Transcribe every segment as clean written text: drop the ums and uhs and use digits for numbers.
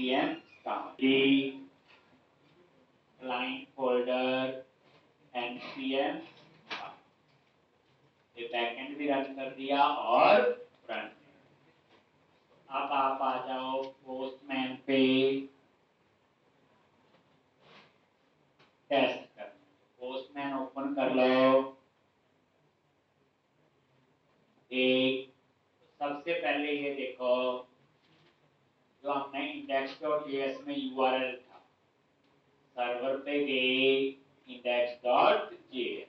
npm start client folder npm start, ये backend भी run कर दिया और फ्रंट। अब आप आ जाओ पोस्टमैन पे टेस्ट करना। पोस्टमैन ओपन कर लो। एक सबसे पहले ये देखो जो हमने index.js में URL था, सर्वर पे गए index.js,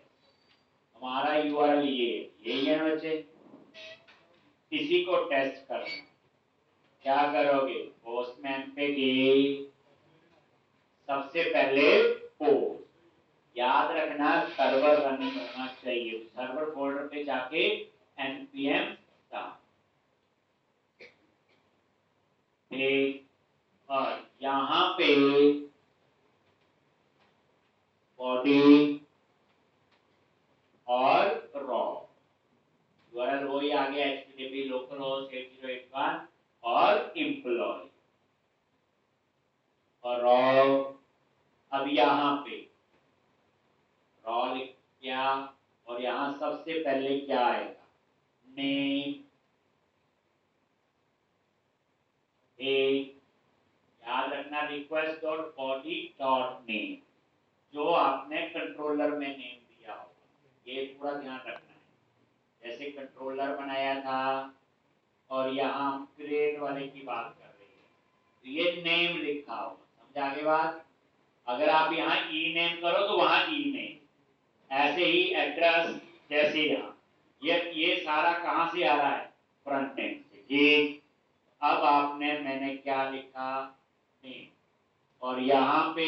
हमारा URL यही है ना बच्चे। इसी को टेस्ट करना। क्या करोगे? पोस्टमैन पे गए, सबसे पहले पोस्ट, याद रखना सर्वर रनिंग होना चाहिए। सर्वर फोल्डर पे जाके npm start, और यहाँ पे बॉडी और रॉ URL वही आ गया, http localhost 8081 और एम्प्लॉय और रॉ। अब यहाँ पे रॉ लिख दिया और यहाँ सबसे पहले क्या आएगा? नेम। याद रखना request dot body dot name, जो आपने कंट्रोलर में नेम दिया होगा, ये पूरा ध्यान रखना है। जैसे कंट्रोलर बनाया था और यहाँ हम क्रिएट वाले की बात कर रहे हैं, तो ये नेम लिखा होगा। समझ आगे बात? अगर आप यहाँ ई नेम करो तो वहां ई नेम, ऐसे ही एड्रेस जैसे यहाँ ये सारा कहाँ से आ रहा है? फ्रंट एंड से। ठीक, अब आपने मैंने क्या लिखा? नेम, और यहाँ पे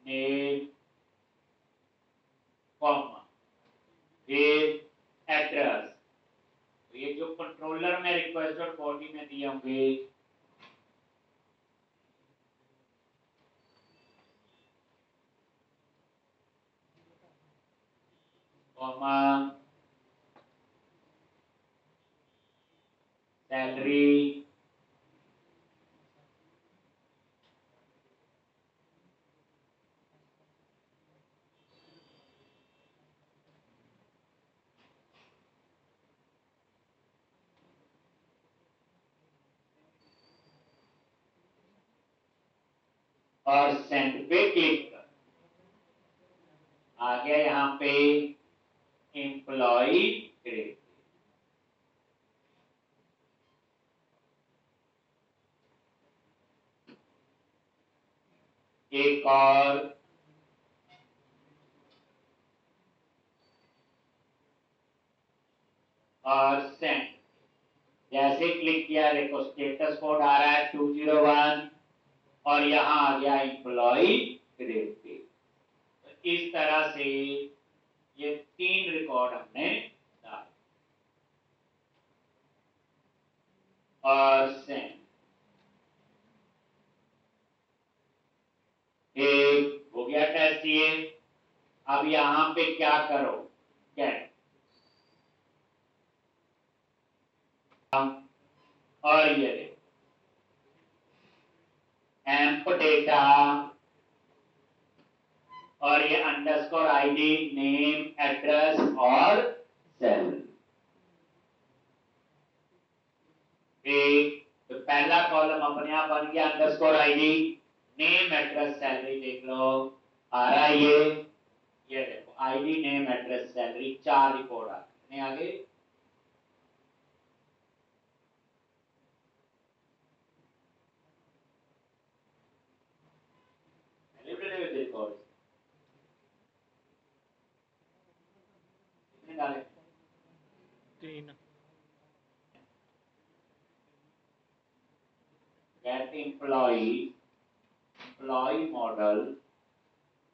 नेम कॉमा फिर एड्रेस, तो ये जो कंट्रोलर में रिक्वेस्ट और बॉडी में दिए होंगे, कॉमा सैलरी और सेंड पे क्लिक कर। आ गया यहाँ पे एम्प्लॉय ग्रेड। एक और सेंड, जैसे क्लिक किया देखो स्टेटस कोड आ रहा है 201 और यहाँ आ गया एम्प्लॉय ग्रेड पे। तो इस तरह से ये 3 रिकॉर्ड हमने डाले और सेंड। एक हो गया टेस्ट ये। अब यहाँ पे क्या करो? गेट, और ये एम्प डेटा और ये अंडरस्कोर आईडी, नेम, एड्रेस और सेल। तो पहला कॉलम अपने आप बन गया underscore ID, name, address, salary. देख लो आ रहा है ये देखो ID, name, address, salary, 4 record आ गए। गेट एम्प्लॉय, एम्प्लॉय मॉडल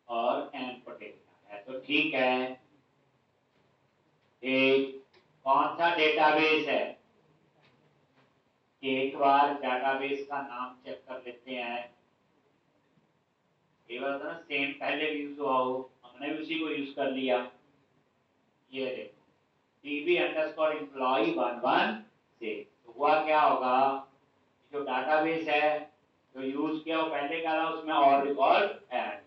और एम्प डेटा है, तो ठीक है। एक कौन सा डेटाबेस है? एक बार डेटाबेस का नाम चेक कर लेते हैं। ये बात ना सेम पहले भी यूज हुआ हो, हमने भी उसी को यूज कर लिया। ये देखो db_employee 11 से, तो हुआ क्या होगा? जो डेटाबेस है जो यूज किया वो पहले का था, उसमें और रिकॉर्ड ऐड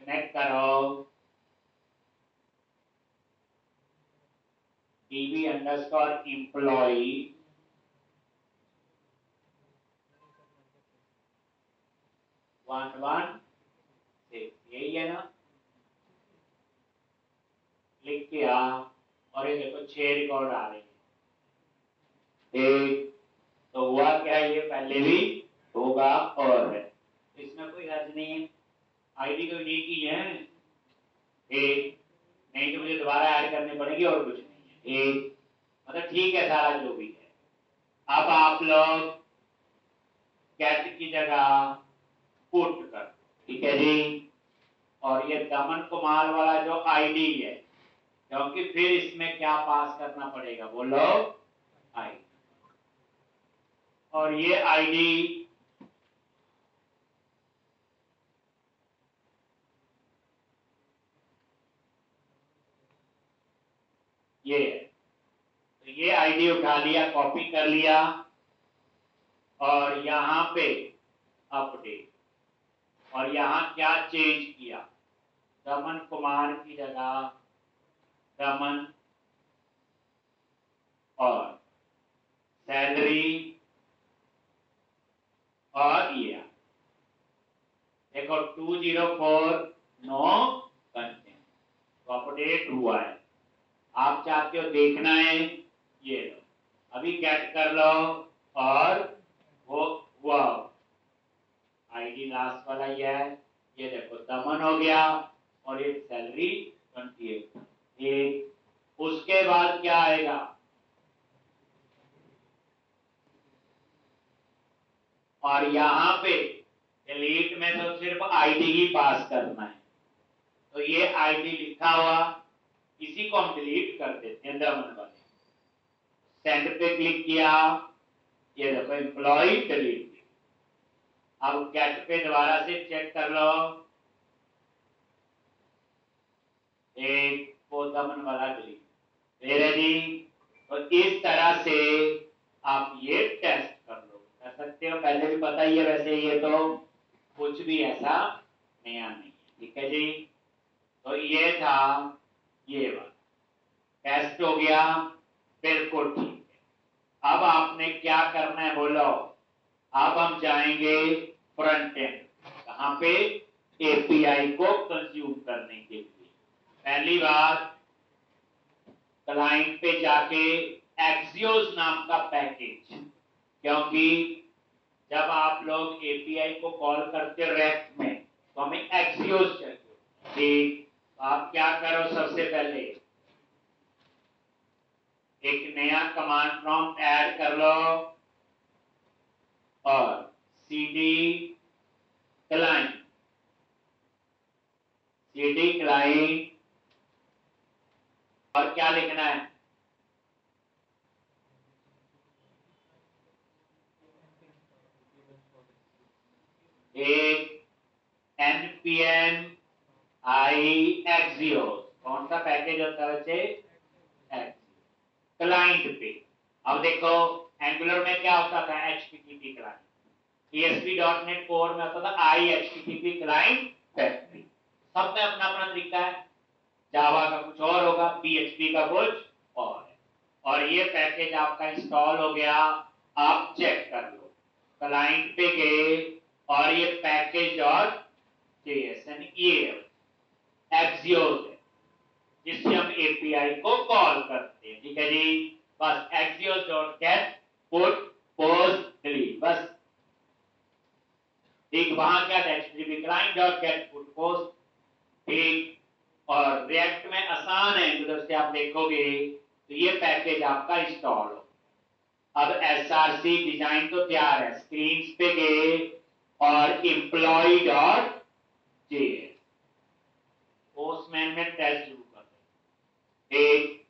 कनेक्ट करो। DB_employee 116, यही है ना। क्लिक किया और ये देखो 6 रिकॉर्ड आ रहे हैं। एक तो हुआ क्या, ये पहले भी होगा और है, इसमें कोई हर्ज नहीं है। आईडी तो नहीं की है, एक नहीं तो मुझे दोबारा ऐड करनी पड़ेगी और कुछ नहीं है। एक मतलब ठीक है सारा जो भी है। अब आप लोग कैट की जगह पुट कर, ठीक है जी। और ये दमन कुमार वाला जो आईडी है, क्योंकि फिर इसमें क्या पास करना पड़ेगा बोलो, आईडी। और ये आईडी ये है, तो ये आईडी उठा लिया, कॉपी कर लिया और यहां पे अपडेट, और यहां क्या चेंज किया, दमन कुमार की जगह दमन और सैलरी और ये देखो 204 नो कंटेंट, तो अपडेट हुआ है। आप चाहते हो देखना है, ये लो अभी गेट कर लो और वो हुआ आईडी लास्ट वाला ये है, ये देखो दमन हो गया और ये सैलरी 28। एक उसके बाद क्या आएगा, और यहां पे डिलीट में तो सिर्फ आईडी ही पास करना है, तो ये आईडी लिखा हुआ इसी को हम डिलीट कर देते हैं दमन वाले। सेंड पे क्लिक किया, ये देखो एम्प्लॉय डिलीट। अब गेट पे दोबारा से चेक कर लो, एक को दमन वाला डिलीट, मेरे जी। तो इस तरह से आप ये टेस्ट कर सकते हो, पहले भी पता ही है वैसे, ये तो कुछ भी ऐसा नया नहीं है, ठीक है जी। तो ये था, ये बात टेस्ट हो गया, बिल्कुल ठीक है। अब आपने क्या करना है बोलो, अब हम जाएंगे फ्रंट एंड, कहां पे, एपीआई को कंज्यूम करने के लिए। पहली बात क्लाइंट पे जाके एक्सियोस नाम का पैकेज, क्योंकि जब आप लोग एपीआई को कॉल करते रेस्ट में तो हमें एक्सियोस चाहिए, ठीक। आप क्या करो, सबसे पहले एक नया कमांड प्रॉम्प्ट ऐड कर लो और cd client और क्या लिखना है, एक npm i axios, कौन सा पैकेज होता है बच्चे, क्लाइंट पे। अब देखो एंगुलर में क्या होता था, http क्लाइंट, ASP.NET कोर में होता था IHTTP क्लाइंट फैक्ट्री। सब में अपना अपना तरीका है, जावा का कुछ और होगा, PHP का कुछ और है। और ये पैकेज आपका इंस्टॉल हो गया, आप चेक कर लो, क्लाइंट पे गए और ये पैकेज डॉट JSON ये एक्सियोस है जिससे हम एपीआई को कॉल करते हैं, ठीक है जी। बस axios.get put post delete, बस ठीक। वहां क्या http client.get put post, ठीक। और रिएक्ट में आसान है, उधर से आप देखोगे तो ये पैकेज आपका इंस्टॉल हो। अब एसआरसी डिजाइन तो तैयार है, स्क्रीन पे गए और employee.js पोस्टमैन में टेस्ट शुरू कर दे, ठीक।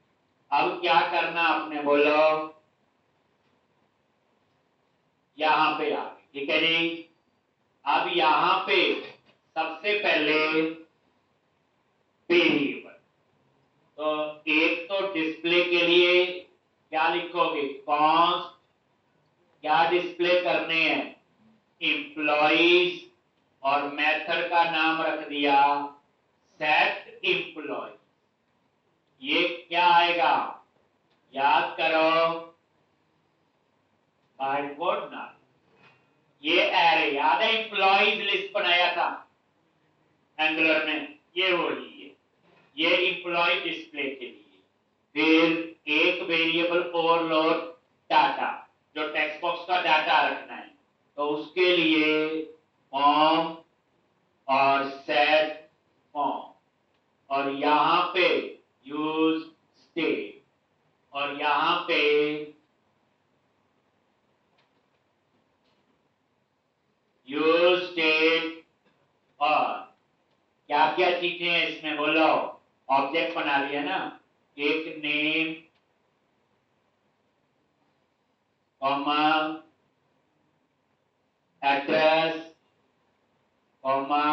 अब क्या करना आपने बोलो, यहां पे आ गए, ठीक है जी। अब यहां पे सबसे पहले वेरिएबल, तो एक तो डिस्प्ले के लिए क्या लिखोगे, कॉन्स्ट क्या डिस्प्ले करने हैं, एम्प्लॉइज और मेथड का नाम रख दिया सेट एम्प्लॉय। ये क्या आएगा याद करो, बाइटकोड ना, ये एरे याद है, एम्प्लॉइज लिस्ट बनाया था एंगुलर में, ये वही है, ये एम्प्लॉय डिस्प्ले के लिए। फिर एक वेरिएबल ओवरलोड डाटा, जो टेक्स्ट बॉक्स का डाटा रखना है, तो उसके लिए फॉर्म और सेट फॉर्म, और यहां पे यूज स्टेट, और यहां पे यूज स्टेट, और क्या क्या चीजें हैं इसमें बोलो। ऑब्जेक्ट बना लिया ना, एक name comma address comma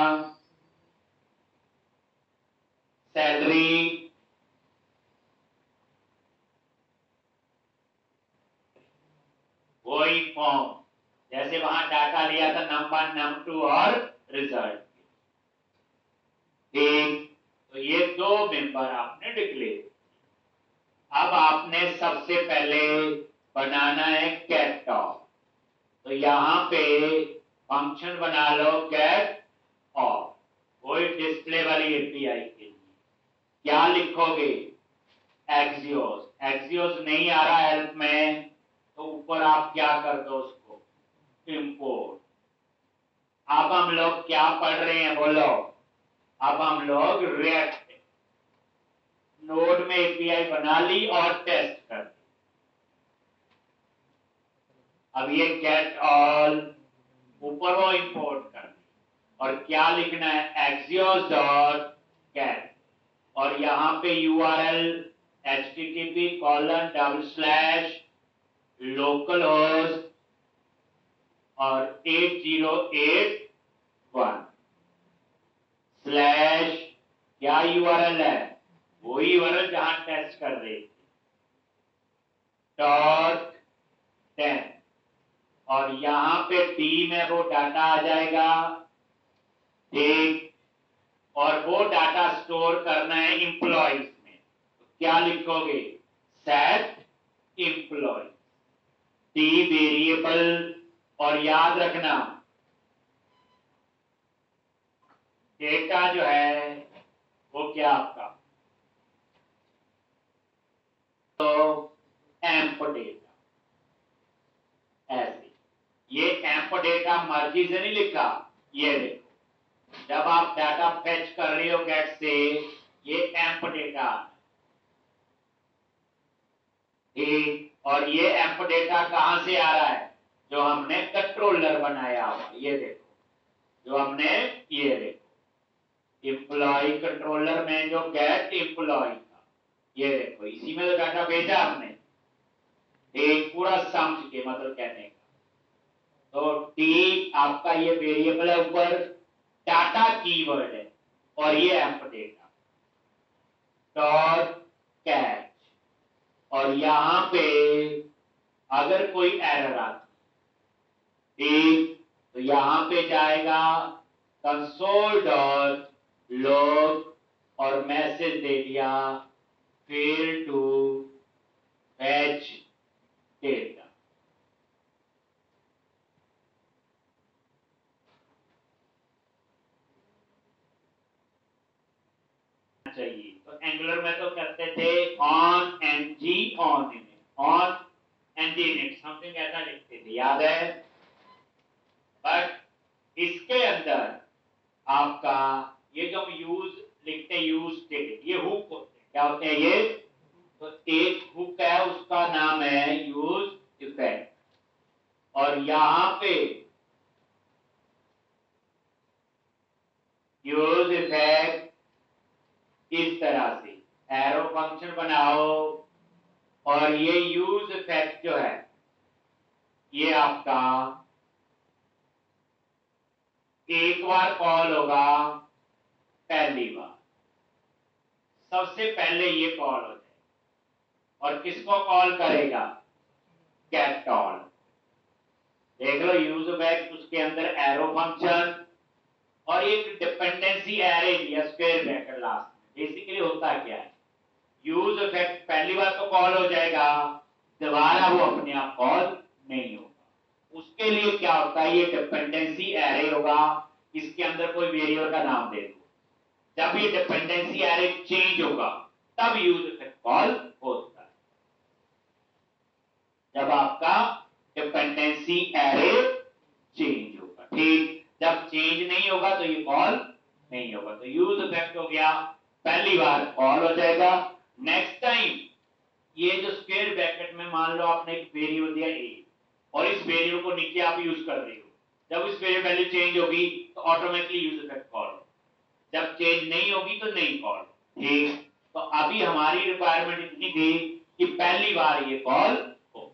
salary, वही फॉर्म जैसे वहां डाटा लिया था num1 num2 और रिजल्ट। ठीक, तो ये दो मेंबर आपने डिक्लेयर। अब आपने सबसे पहले बनाना है गेट ऑफ, तो यहां पे फंक्शन बना लो गेट ऑफ, वही डिस्प्ले वाली एपीआई के लिए। क्या लिखोगे एक्सियोस, एक्सियोस नहीं आ रहा हेल्प में, तो ऊपर आप क्या कर दो उसको इंपोर्ट। अब हम लोग क्या पढ़ रहे हैं बोलो, अब हम लोग रिएक्ट नोड में एपीआई बना ली और टेस्ट कर दी। अब ये गेट ऑल ऊपर वो इंपोर्ट कर दी, और क्या लिखना है एक्सियोस डॉट गेट, और यहां पे यूआरएल http:// localhost और 8081 स्लैश, क्या यूआरएल है, वही यूआरएल जहां टेस्ट कर रहे थे, डॉट 10, और यहां पे डी में वो डाटा आ जाएगा। ठीक, और वो डाटा स्टोर करना है एम्प्लॉइज में, तो क्या लिखोगे सेट एम्प्लॉय, डी वेरिएबल, और याद रखना डेटा जो है वो क्या आपका, तो एम्प डेटा, ऐसे। ये एम्प डेटा मर्जी से नहीं लिखा, ये देखो जब आप डाटा फेच कर रहे हो गेट से, ये एम्प डेटा, ठीक, और ये एम्प डेटा कहां से आ रहा है, जो हमने कंट्रोलर बनाया हुआ, ये देखो जो हमने, ये देखो एम्प्लॉय कंट्रोलर में जो गेट एम्प्लॉय था, ये देखो इसी में तो डाटा भेजा हमने, एक पूरा समझ के मतलब कहने का। तो टी आपका ये वेरिएबल है ऊपर, डाटा कीवर्ड है, और ये एम्प डेटा डॉट कैच, और यहां पे अगर कोई एरर आती, ठीक, तो यहां पे जाएगा कंसोल डॉट लॉग, और मैसेज दे दिया फेल टू फैच डेटा। चाहिए तो एंगुलर में तो करते थे on NG on init, on NG init something ऐसा लिखते थे, याद है। बट इसके अंदर आपका ये जो यूज लिखते हैं यूज स्टेट, ये हुक होते हैं, क्या होते हैं ये, तो एक हुक है उसका नाम है यूज इफेक्ट, और यहां पे यूज इफेक्ट इस तरह से एरो फंक्शन बनाओ, और ये यूज इफेक्ट जो है ये आपका एक बार कॉल होगा, पहली बार सबसे पहले ये कॉल हो जाए, और किसको कॉल करेगा, गेट ऑल, देख लो यूज बैक, उसके अंदर एरो फंक्शन और एक डिपेंडेंसी एरे दिया स्क्वायर ब्रैकेट लास्ट में। बेसिकली होता क्या है, यूज इफेक्ट पहली बार तो कॉल हो जाएगा, दोबारा वो अपने आप कॉल नहीं होगा। उसके लिए क्या होता है, ये डिपेंडेंसी एरे होगा, इसके अंदर कोई वेरिएबल का नाम दे दो। जब ये डिपेंडेंसी एरे चेंज होगा तब यूज इफेक्ट कॉल होता है। जब आपका डिपेंडेंसी एरे चेंज होगा, ठीक। जब चेंज नहीं होगा तो ये कॉल नहीं होगा। तो यूज इफेक्ट हो गया, पहली बार कॉल हो जाएगा। नेक्स्ट टाइम ये जो स्क्वायर ब्रैकेट में मान लो आपने एक वेरिएबल दिया ए, और इस वेरिएबल को नीचे आप यूज कर रहे हो, जब इस वेरिएबल वैल्यू चेंज होगी तो ऑटोमेटिकली यूज इफेक्ट कॉल, जब चेंज नहीं होगी तो नहीं कॉल, ठीक। तो अभी हमारी रिक्वायरमेंट इतनी थी कि पहली बार ये कॉल हो।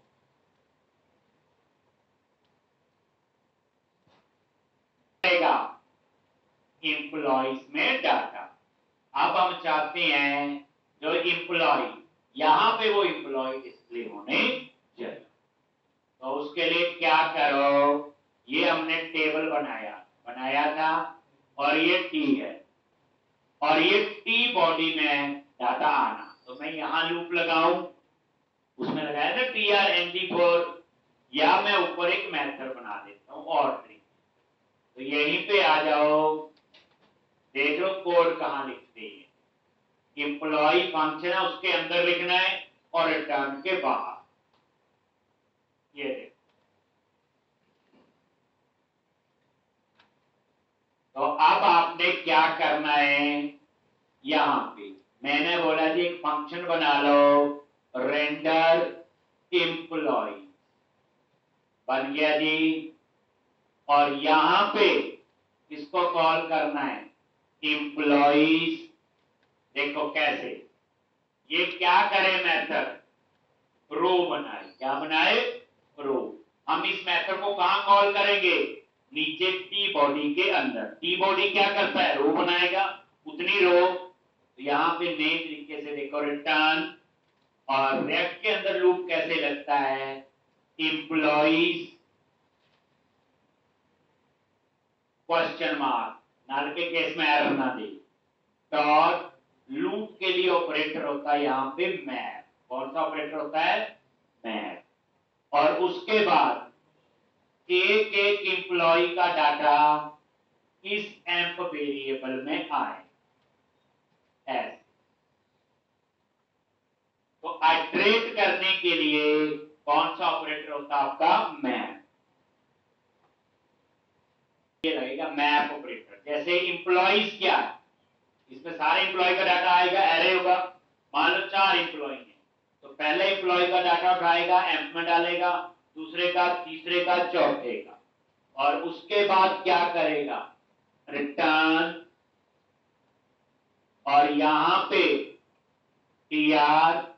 एम्प्लॉइज में डाटा, अब हम चाहते हैं जो एम्प्लॉय, यहां पे वो एम्प्लॉय डिस्प्ले होने चाहिए। तो उसके लिए क्या करो, ये हमने टेबल बनाया था और ये टी है और ये टी बॉडी में डाटा आना। तो मैं यहां लूप लगाऊं, उसमें लगाया था TRNG4, या मैं ऊपर एक मेथड बना देता हूं और ट्री। तो यहीं पे आ जाओ, देख लो कोड कहां लिखते हैं। एम्प्लॉय फंक्शन है, उसके अंदर लिखना है और रिटर्न के बाहर। ये देखो, तो अब आपने क्या करना है, यहां पे मैंने बोला जी एक फंक्शन बना लो, रेंडर एम्प्लॉय, बन गया जी। और यहां पे इसको कॉल करना है एम्प्लॉइज। देखो कैसे, ये क्या करे मेथड, रो बनाए, क्या बनाए, रो। हम इस मेथड को कहां कॉल करेंगे, नीचे टी बॉडी के अंदर। टी बॉडी क्या करता है, रो बनाएगा, उतनी रो। तो यहां पे नए तरीके से देखो, रिटर्न, और रेफ के अंदर लूप कैसे लगता है, एम्प्लॉइज क्वेश्चन मार्क, नल के केस में एरर ना दे, डॉट लूप के लिए ऑपरेटर होता है यहां पे मैप। कौन सा ऑपरेटर होता है, मैप। और उसके बाद एक एक एम्प्लॉय का डाटा इस एम्प वेरिएबल में आए ऐसे। तो आइटरेट करने के लिए कौन सा ऑपरेटर होता है आपका, मैप। ये रहेगा मैप ऑपरेटर। जैसे एम्प्लॉइज क्या है, इसमें सारे एम्प्लॉय का डाटा आएगा, एरे होगा। मान लो 4 एम्प्लॉय हैं, तो पहले एम्प्लॉय का डाटा उठाएगा, एम्प में डालेगा, दूसरे का, तीसरे का, चौथे का, और उसके बाद क्या करेगा, रिटर्न, और यहां पे tr,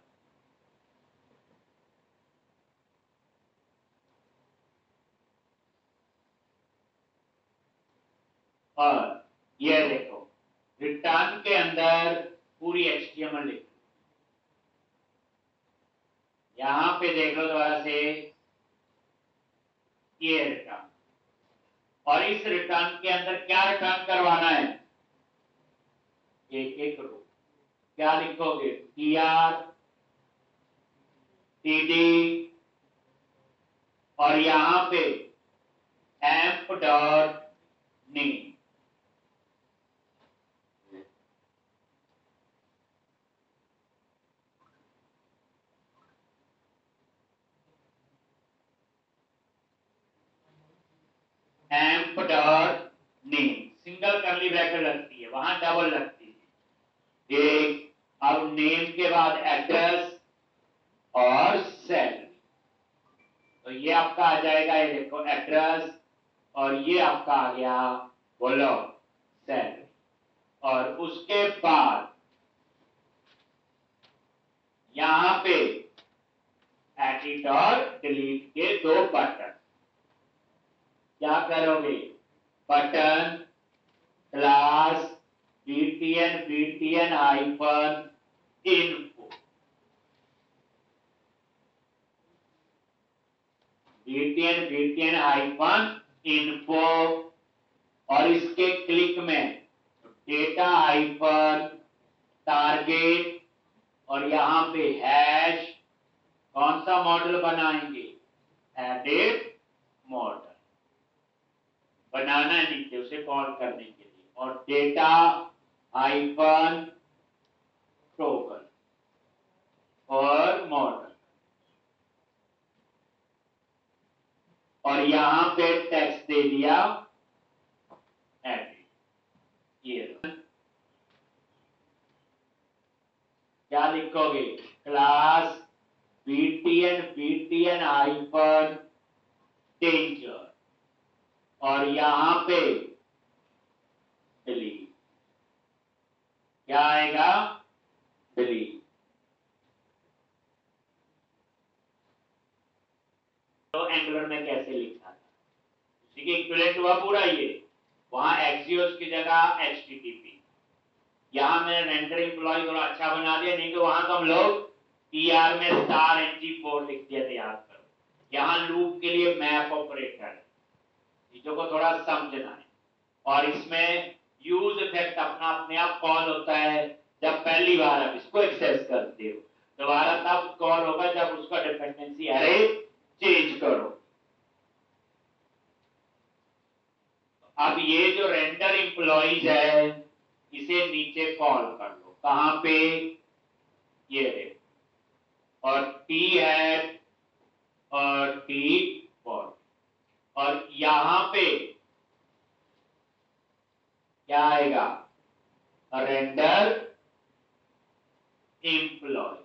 और ये देखो रिटर्न के अंदर पूरी HTML लिख, यहां पे देख लो दोबारा से, ये रिटर्न, और इस रिटर्न के अंदर क्या रिटर्न करवाना है, एक एक रो। क्या लिखोगे, tr td, और यहां पे amp dot name. Amp dot name, single करली ब्रैकेट लगती है, वहां डबल लगती है, एक। अब नेम के बाद एड्रेस और सैलरी, तो ये आपका आ जाएगा, ये देखो एड्रेस, और ये आपका आ गया, बोलो, सैलरी। और उसके बाद यहां पे एडिट और डिलीट के 2 बटन। क्या करोगे, button class btn hyphen info, BTN hyphen info, और इसके क्लिक में डेटा हाइफन टारगेट, और यहां पे हैश, कौन सा मॉडल बनाएंगे, एडिट मॉडल बनाना है नीचे उसे कॉल करने के लिए, और डेटा हाइफन टोकन और मॉडल, और यहां पे टेक्स्ट दे दिया एडिट। ये क्या लिखोगे, क्लास बीटीएन हाइफन डेंजर, और यहां पे डिलीट, क्या आएगा, डिलीट। तो एंगुलर में कैसे लिखा था, उसी के इक्विवेलेंट हुआ पूरा ये, वहां एक्सियोस की जगह एचटीटीपी, यहां मैंने रेंडर एम्प्लॉय थोड़ा अच्छा बना दिया, नहीं तो वहां तो हम लोग टीआर में स्टार ng4 लिख दिया, तैयार करो। यहां लूप के लिए मैप ऑपरेटर है, चीजों को थोड़ा समझना है, और इसमें यूज इफेक्ट अपना अपने आप कॉल होता है जब पहली बार आप इसको एक्सेस करते हो, दोबारा तब कॉल होगा जब उसका डिपेंडेंसी अरे चेंज करो। अब ये जो रेंडर एम्प्लॉइज है इसे नीचे कॉल कर लो, कहां पे, ये देखो, और टी हैट और टी फॉर, और यहां पे क्या आएगा, रेंडर एम्प्लॉय,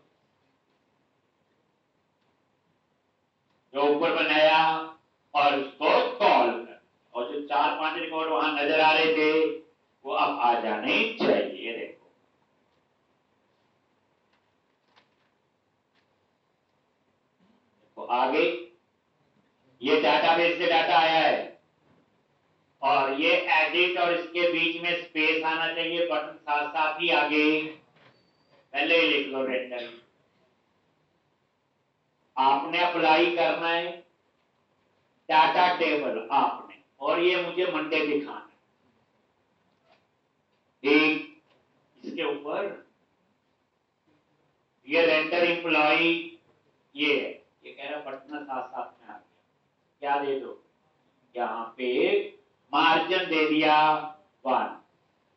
जो ऊपर बनाया, और उसको कॉल कर, और जो 4-5 रिकॉर्ड वहां नजर आ रहे थे वो अब आ जाने चाहिए। देखो तो आगे ये डाटाबेस से डाटा आया है, और ये एडिट और इसके बीच में स्पेस आना चाहिए, बटन साथ साथ ही आगे पहले ही लिख लो रेंडर, आपने अप्लाई करना है डाटा टेबल आपने, और ये मुझे मंडे दिखाना है, एक इसके ऊपर ये रेंडर एम्प्लॉय, ये कह रहा बटन साथ साथ में आ गया, क्या दे दो, यहाँ पे मार्जिन दे दिया 1,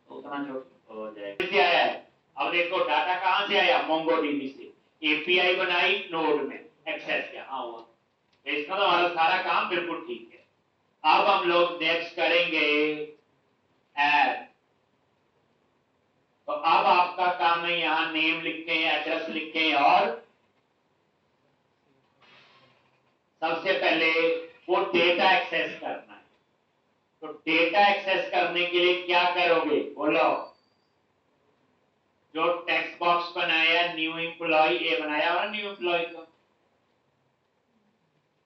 उतना छोटा हो जाएगा। कैसे आया है, अब देखो डाटा कहां से आया, मोंगोडीबी से, एपीआई बनाई नोड में, एक्सेस किया, हाँ हुआ, इसका तो हमारा सारा काम बिल्कुल ठीक है। अब हम लोग नेक्स्ट करेंगे ऐड, तो अब आपका काम है यहां नेम लिखें, एड्रेस लिखें, और सबसे पहले वो डेटा एक्सेस करना है, तो डेटा एक्सेस करने के लिए क्या करोगे, बोलो, जो टेक्स्ट बॉक्स बनाया न्यू एम्प्लॉय, ये बनाया हुआ न्यू एम्प्लॉय को,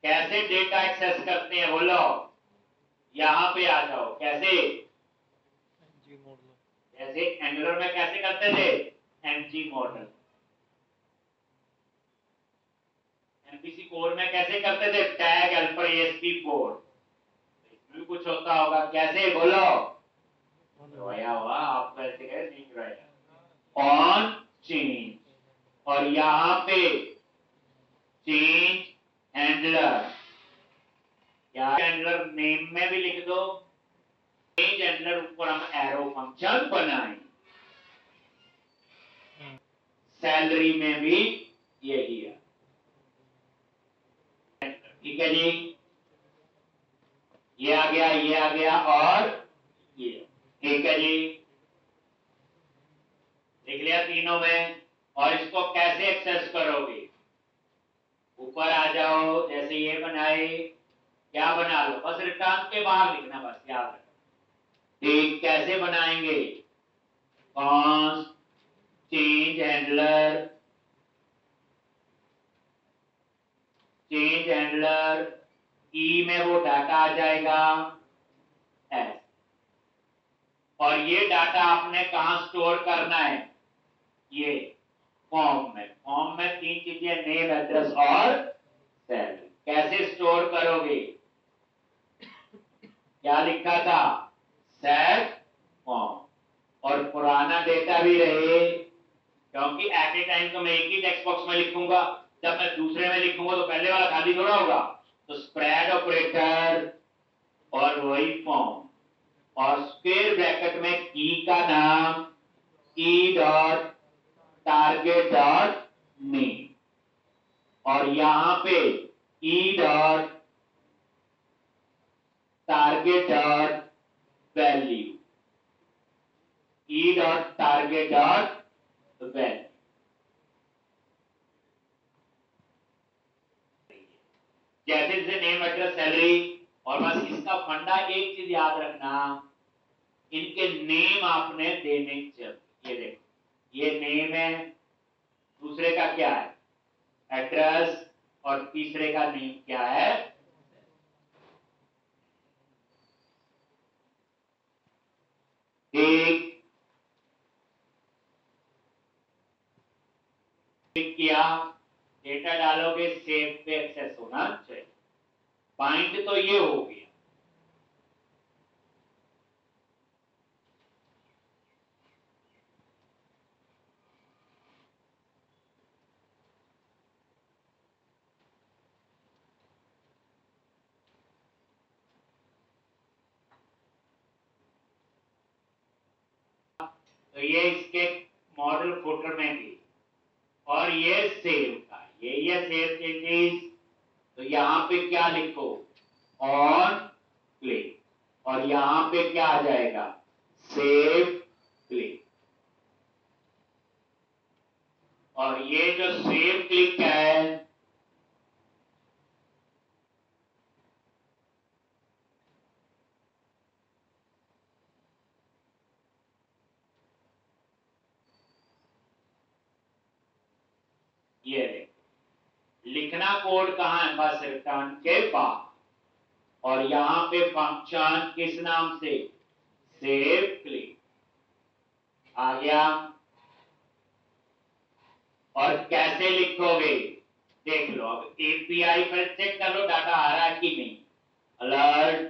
कैसे डेटा एक्सेस करते हैं, बोलो, यहां पे आ जाओ, कैसे, जैसे एंगुलर में कैसे करते थे, एमजी मॉडल, एमपीसी कोर में कैसे करते थे, टैग अल्फा ASP4, इसमें कुछ होता होगा, कैसे, बोलो, रोया हुआ आपको ऐसे कहे नहीं रोया, ऑन चेंज, और यहां पे चेंज हैंडलर, क्या हैंडलर नेम में भी लिख दो, चेंज हैंडलर ऊपर हम एरो फंक्शन बनाएं, सैलरी में भी यही है, ठीक है जी, ये आ गया, ये आ गया, और ये, ठीक है जी, लिख लिया तीनों में, और इसको कैसे एक्सेस करोगे, ऊपर आ जाओ, जैसे ये बनाए, क्या बना लो, बस रिटर्न के बाहर लिखना, बस याद रखो, ठीक, कैसे बनाएंगे, const change handler, change handler e में वो डाटा आ जाएगा एस, और ये डाटा आपने कहां स्टोर करना है, ये फॉर्म में, फॉर्म में 3 चीजें, नेम एड्रेस और सैलरी, कैसे स्टोर करो, लिखोगे? क्या लिखा था? Set form. और पुराना डेटा भी रहे, क्योंकि एट ए टाइम तो मैं एक ही टेक्स्ट बॉक्स में लिखूंगा, जब मैं दूसरे में लिखूंगा तो पहले वाला खाली थोड़ा होगा। तो स्प्रेड ऑपरेटर और वही फॉर्म, और स्क्वायर ब्रैकेट में की का नाम E dot target dot name, और यहां पे E dot target dot value, E dot target dot value. जैसे जैसे नेम एड्रेस सैलरी, और बस इसका फंडा एक चीज याद रखना, इनके नेम आपने देने चाहिए। ये देखो, ये नेम है, दूसरे का क्या है? एड्रेस, और तीसरे का नेम क्या है? एक क्लिक किया, डेटा डालोगे, सेव पे एक्सेस होना चाहिए। पॉइंट तो ये हो गया। तो ये इसके मॉडल फुटर में भी, और ये सेव का, ये सेव चेंजेस। तो यहां पे क्या लिखो? ऑन क्लिक, और यहां पे क्या आ जाएगा? Save click. और ये जो सेव क्लिक है, ये देखो, लिखना कोड कहां है? बस रिटर्न के बाद, और यहां पे फंक्शन किस नाम से? सेव क्लिक आ गया। और कैसे लिखोगे? देख लो, अब एपीआई पर चेक कर लो डाटा आ रहा है कि नहीं। अलर्ट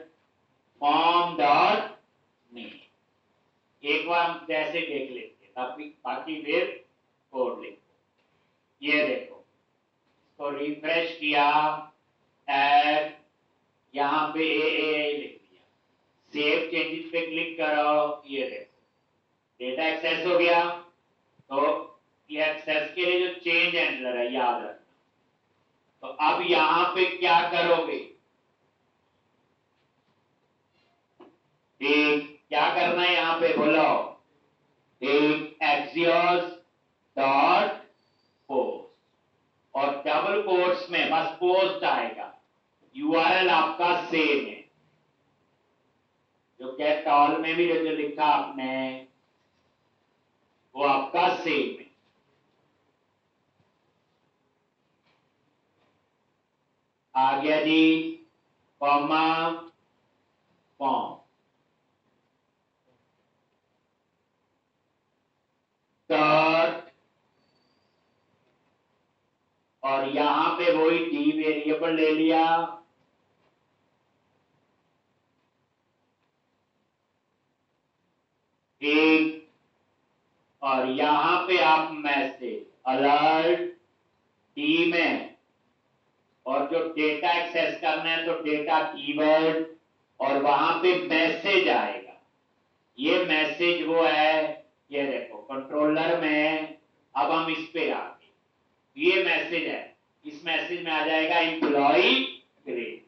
फॉर्म डॉट नेम, एक बार हम कैसे देख लेते हैं, तब बाकी फिर कोड लिखो। ये देखो, इसको रिफ्रेश किया, ऐड, यहां पे ए लिख दिया, सेव चेंजेस पे क्लिक करो, ये देखो डेटा एक्सेस हो गया। तो ये एक्सेस के लिए जो चेंज हैंडलर है याद रखना। तो अब यहां पे क्या करोगे? एक क्या करना है यहां पे बोलो? एक एक्सियोस डॉट पोस्ट, और डबल कोट्स में बस पोस्ट आएगा, यूआरएल आपका सेम है। जो कैट ऑल में भी जो लिखा आपने, वो आपका सेम है। आ गया जी, कॉमा फॉर्म डॉट, और यहां पे वही डी वेरिएबल ले लिया, एक, और यहां पे आप मैसेज अलर्ट डी में, और जो डेटा एक्सेस करना है तो डेटा कीवर्ड, और वहां पे मैसेज आएगा। ये मैसेज वो है, ये देखो कंट्रोलर में। अब हम इस पे आ गए, ये मैसेज है, इस मैसेज में आ जाएगा एम्प्लॉय ग्रेड,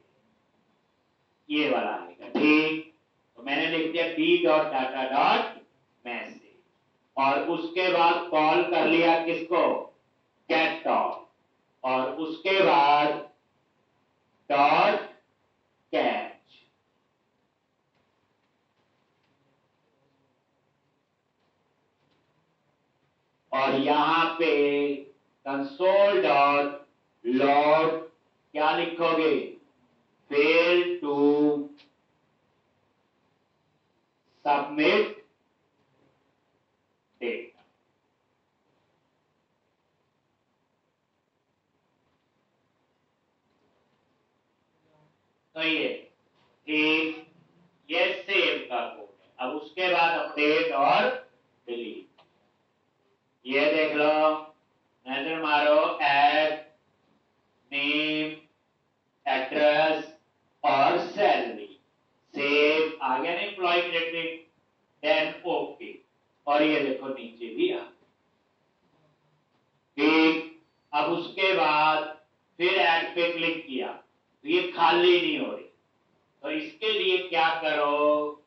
ये वाला आएगा। ठीक, तो मैंने लिख दिया D dot data dot message, और उसके बाद कॉल कर लिया किसको? गेट डॉट, और उसके बाद डॉट कैच, और यहां पे कंसोल डॉट लॉग, क्या लिखोगे? Fail to submit data. तो ठीक, ये सेव का कोड है। अब उसके बाद अपडेट और डिलीट, ये देख लो, नजर मारो, ऐड नेम, एड्रेस और सैलरी, सेव आ गया ना एम्प्लॉय क्रेडिट, देन ओके, और ये देखो नीचे भी आ, ठीक। अब उसके बाद फिर ऐड पे क्लिक किया तो ये खाली नहीं हो रही, तो इसके लिए क्या करो,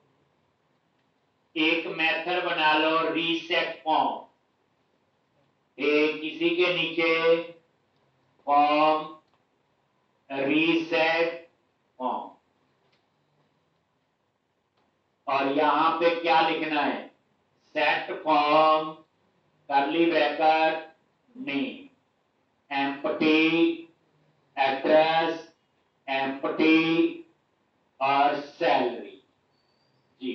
एक मेथड बना लो रीसेट फॉर्म, एक इसी के नीचे फॉर्म रीसेट फॉर्म, और यहां पे क्या लिखना है, सेट फॉर्म करली bracket name, empty address, empty और सैलरी, जी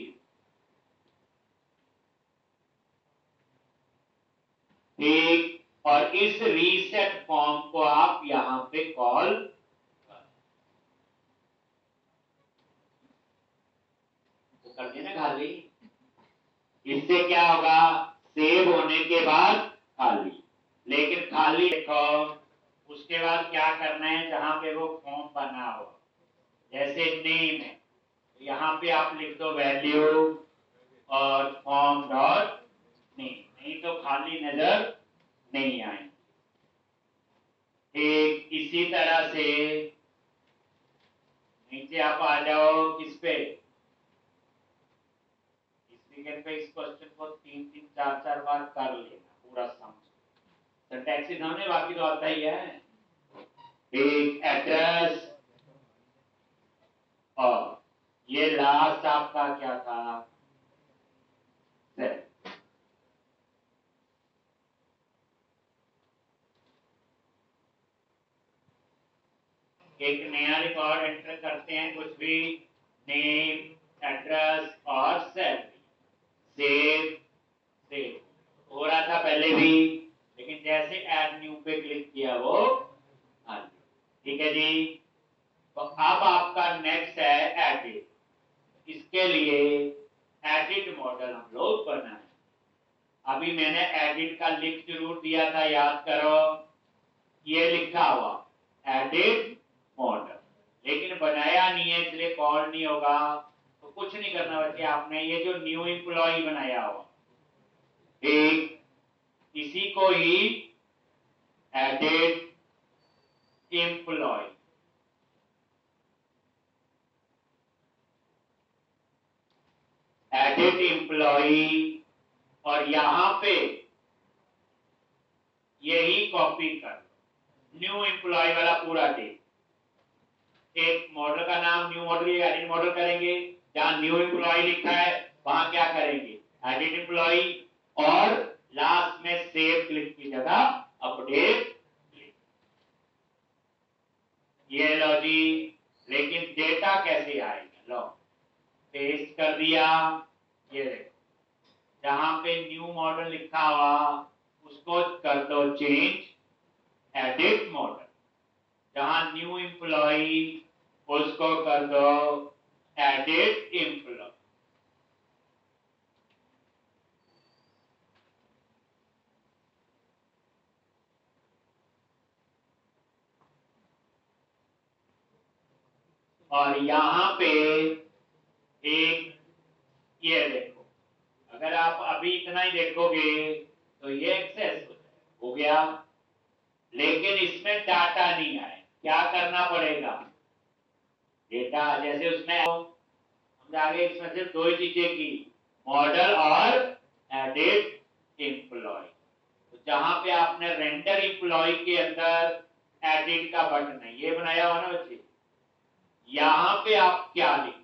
ठीक। और इस रीसेट फॉर्म को आप यहां पे कॉल तो कर देना खाली, इससे क्या होगा, सेव होने के बाद खाली, लेकिन खाली देखो उसके बाद क्या करना है, जहां पे वो फॉर्म बना हो, जैसे नेम है, यहाँ पे आप लिख दो वैल्यू और फॉर्म डॉट नेम, नहीं तो खाली नजर नहीं आए। ठीक इसी तरह से नीचे आप आ जाओ, किस पे, इस विकेट पे, इस क्वेश्चन को 3-3 4-4 बार कर लेना पूरा समझ, सिंटैक्स हमने बाकी तो आता ही है। एक एड्रेस, और ये लास्ट आपका क्या था, सेट। एक नया रिकॉर्ड एंटर करते हैं, कुछ भी, नेम एड्रेस और सैलरी, सेव, सेव हो रहा था पहले भी, लेकिन जैसे ऐड न्यू पे क्लिक किया वो आ गया, ठीक है जी। तो अब आपका नेक्स्ट है एडिट, इसके लिए एडिट मॉडल हम लोग बनाए, अभी मैंने एडिट का लिंक जरूर दिया था, याद करो, ये लिखा हुआ एडिट मॉडल, लेकिन बनाया नहीं है इसलिए कॉल नहीं होगा, तो कुछ नहीं करना बच्चे, आपने ये जो न्यू एम्प्लॉय बनाया हुआ, ठीक, इसी को ही एडिट एम्प्लॉय, एडिट एम्प्लॉय, और यहां पे यही कॉपी कर, न्यू एम्प्लॉय वाला पूरा टेक्स्ट, एक मॉडल का नाम न्यू मॉडल, एडिट मॉडल करेंगे, जहां न्यू एम्प्लॉय लिखा है वहां क्या करेंगे, एडिट एम्प्लॉय, और लास्ट में सेव क्लिक की जगह अपडेट, ये लो जी। लेकिन डेटा कैसे आएगा, लो पेस्ट कर दिया, ये देखो जहां पे न्यू मॉडल लिखा हुआ उसको कर दो चेंज एडिट मॉडल, जहां न्यू एम्प्लॉय उसको कर दो एडिट एम्प्लॉय, और यहां पे एक, ये देखो, अगर आप अभी इतना ही देखोगे तो ये एक्सेस हो गया, लेकिन इसमें डाटा नहीं आए, क्या करना पड़ेगा, डेटा जैसे उसमें हमने आगे इसमें सिर्फ दो ही चीजें की, मॉडल और एडिट एम्प्लॉय, तो जहां पे आपने रेंडर एम्प्लॉय के अंदर एडिट का बटन है ये बनाया हुआ ना बच्चे, यहां पे आप क्या लिखो,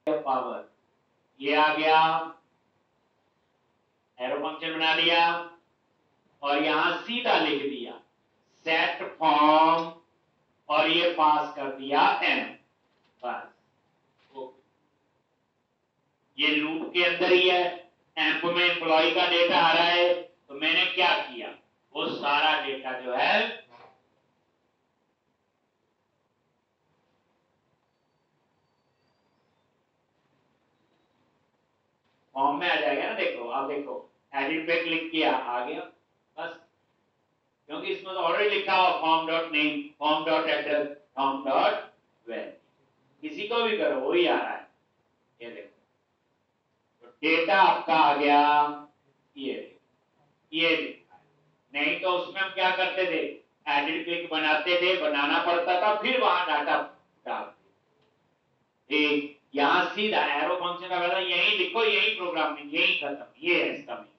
पावर, ये आ गया, एरो फंक्शन बना दिया, और यहां सीधा लिख दिया सेट फॉर्म, और ये पास कर दिया एम, बस ये लूप के अंदर ही है, एम्प में एम्प्लॉय का डेटा आ रहा है, तो मैंने क्या किया, वो सारा डेटा जो है फॉर्म में आ जाएगा ना। देखो आप देखो, एडिट पे क्लिक किया, आ गया बस, क्योंकि इसमें तो ऑलरेडी लिखा हुआ form dot name, form dot address, form dot value, किसी को भी करो वही आ रहा है। ये देखो, तो डेटा आपका आ गया, ये नहीं तो उसमें हम क्या करते थे, एडिट क्लिक बनाते थे, बनाना पड़ता था, फिर वहां डाटा डालते। यहां सीधा एरो फंक्शन का वाला यही लिखो, यही प्रोग्रामिंग, यही खत्म, ये है इसका मीनिंग।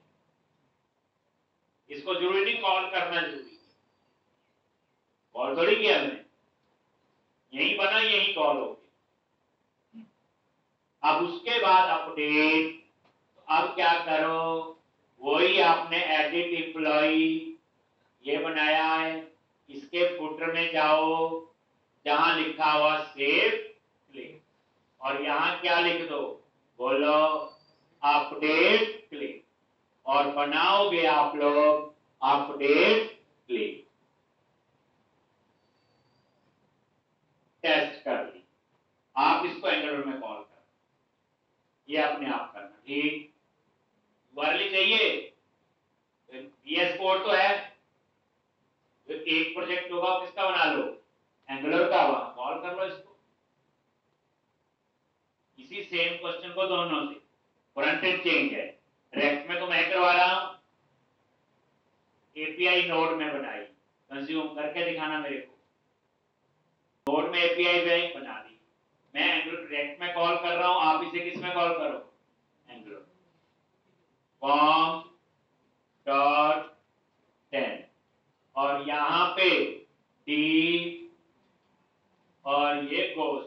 इसको जरूरी नहीं कॉल करना, जरूरी कॉल थोड़ी किया हमने, यही बना यही कॉल हो गया। अब उसके बाद अपडेट, तो अब क्या करो, वही आपने एडिट एम्प्लॉई ये बनाया है, इसके फुटर में जाओ, जहां लिखा हुआ सेव क्लिक, और यहां क्या लिख दो, बोलो अपडेट क्लिक, और बनाओगे आप लोग अपडेट क्लिक। टेस्ट कर ली, आप इसको एंगुलर में कॉल कर, ये अपने आप करना, ठीक। वर्ली चाहिए, VS कोड तो है, तो एक प्रोजेक्ट होगा, किसका बना लो, एंगुलर का, वहां कॉल कर लो इसको। इसी सेम क्वेश्चन को दोनों से, फ्रंट एंड चेंज है, रेक्ट में तो मैं करवा रहा हूं, एपीआई नोड में बनाई, कंज्यूम करके दिखाना मेरे को, नोड में एपीआई बना दी, मैं एंगुलर रेक्ट में कॉल कर रहा हूं, आप इसे किस में कॉल करो, एंगुलर फॉर्म डॉट 10, और यहां पे डी, और ये गोस,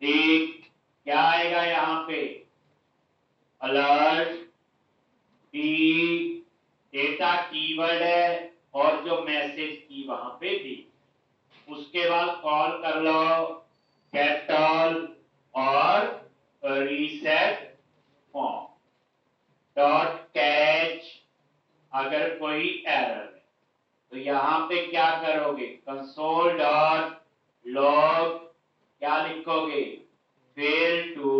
ठीक, क्या आएगा यहां पे, अलर्ट डी, डेटा कीवर्ड है, और जो मैसेज की वहां पे दी, उसके बाद कॉल कर लो गेट ऑल और रीसेट फॉर्म डॉट कैच, अगर कोई एरर है तो यहां पे क्या करोगे, कंसोल डॉट लॉग, क्या लिखोगे, fail to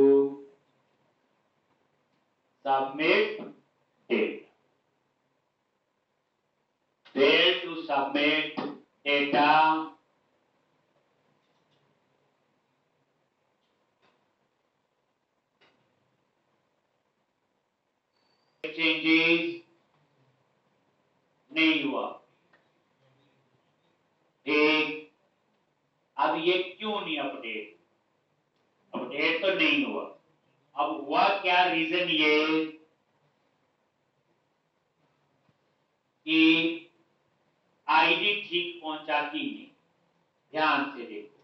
submit data, fail to submit data, changes नहीं हुआ, ठीक। अब ये क्यों नहीं अपडेट, अपडेट तो नहीं हुआ, अब हुआ क्या, रीजन ये कि आईडी ठीक पहुंचाती नहीं। ध्यान से देखो,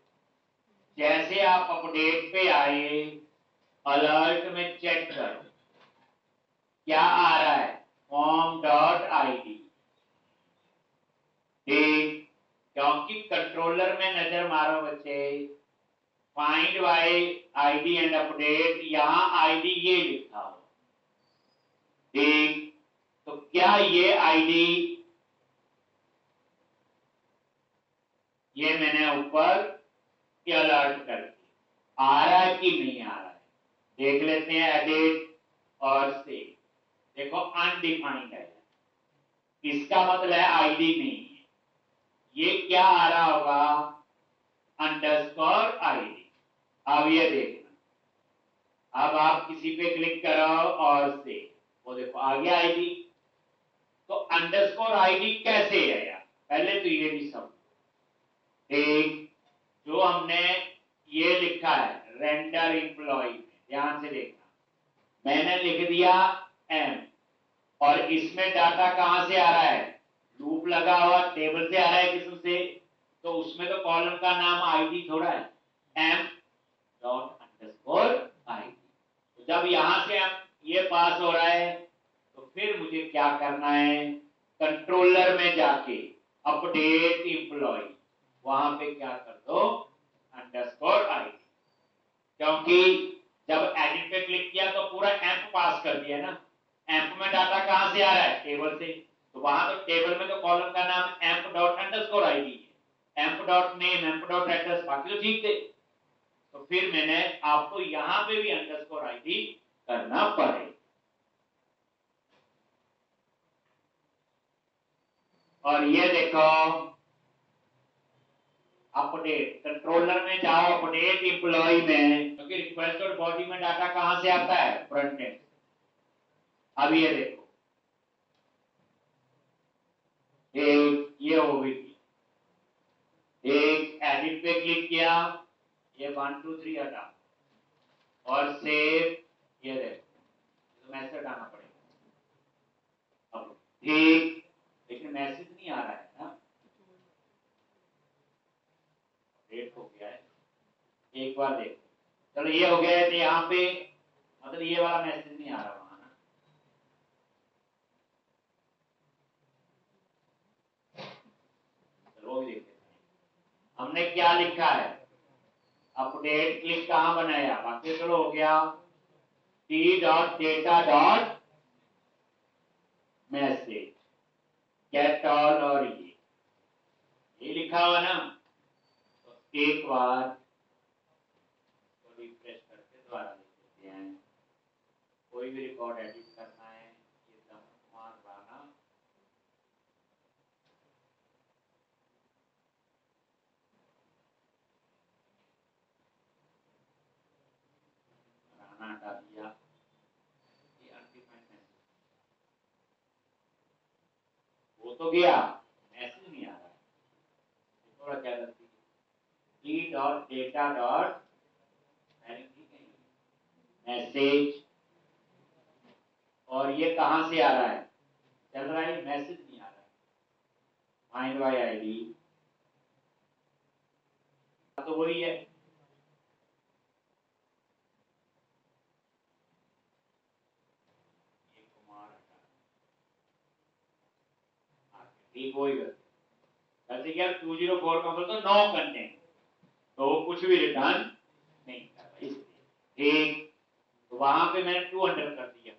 जैसे आप अपडेट पे आए, अलर्ट में चेक करो क्या आ रहा है, फॉर्म डॉट आईडी, ठीक, क्योंकि कंट्रोलर में नजर मारो बच्चे, find by ID and update, यहां आईडी ये लिखा हो, ठीक, तो क्या ये आईडी, ये मैंने ऊपर के अलर्ट कर दिया, आ रहा है कि नहीं आ रहा है, देख लेते हैं, एडिट और सेव, देखो अनडिफाइंड है, इसका मतलब है आईडी नहीं है, ये क्या आ रहा होगा, अंडरस्कोर आईडी। अब ये देखना, अब आप किसी पे क्लिक करो और से, वो देखो आ गया आईडी, तो अंडरस्कोर आईडी कैसे है यार, पहले तो ये भी समझो, ठीक, जो हमने ये लिखा है रेंडर एम्प्लॉय, ध्यान से देखना, मैंने लिख दिया एम, और इसमें डाटा कहां से आ रहा है, लूप लगा हुआ टेबल से आ रहा है, किस्म से, तो उसमें तो कॉलम का नाम आईडी थोड़ा है, एम डॉट अंडरस्कोर आईडी, तो जब यहां से हम ये पास हो रहा है, तो फिर मुझे क्या करना है, कंट्रोलर में जाके अपडेट एम्प्लॉय, वहां पे क्या कर दो, अंडरस्कोर आईडी, क्योंकि जब एडिट पे क्लिक किया तो पूरा एम्प पास कर दिया ना, एम्प में डाटा कहां से आ रहा है, टेबल से, तो वहां तो टेबल में तो कॉलम का नाम एम्प डॉट अंडरस्कोर आईडी है, amp dot name, amp dot address, बाकी तो ठीक थे, तो फिर मैंने आपको यहां पे भी अंडरस्कोर आईडी करना पड़े। और ये देखो अपडेट, कंट्रोलर में जाओ, अपडेट एम्प्लॉय में, क्योंकि रिक्वेस्ट और बॉडी में डाटा कहां से आता है, फ्रंट एंड। अब ये देखो एक ये हो गई, एक एडिट पे क्लिक किया, ये 1 2 3 हटा और सेव, ये देखो तो मैसेज आना पड़ेगा अब ठीक, लेकिन मैसेज नहीं आ रहा है ना, अपडेट हो गया है। एक बार देखो, चलो ये हो गया है, तो यहाँ पे मतलब ये वाला मैसेज नहीं आ रहा वहां ना, चलो भी देखते हैं हमने क्या लिखा है। अपडेट क्लिक कहां बनाया, बाकी चलो हो गया, t.data. मैसेज गेट ऑल, और ये लिखा हुआ ना, तो एक बार तो रिफ्रेश करके दोबारा लिख देते हैं। कोई भी रिकॉर्ड एडिट करना है, ये दमन कुमार राणा, राणा हटा दिया, ये अनडिफाइंड मैसेज वो तो गया, मैसेज नहीं आ रहा है, थोड़ा क्या गलती t.data. मैसेज, और ये कहां से आ रहा है, चल रहा है मैसेज नहीं आ रहा है, फाइंड बाय आईडी तो वही है, ठीक होगा। जैसे कि आप 204 का बोलते नो कंटेंट, तो वो कुछ भी रिटर्न नहीं कर रहा, इसलिए ठीक, तो वहां पे मैंने 200 कर दिया,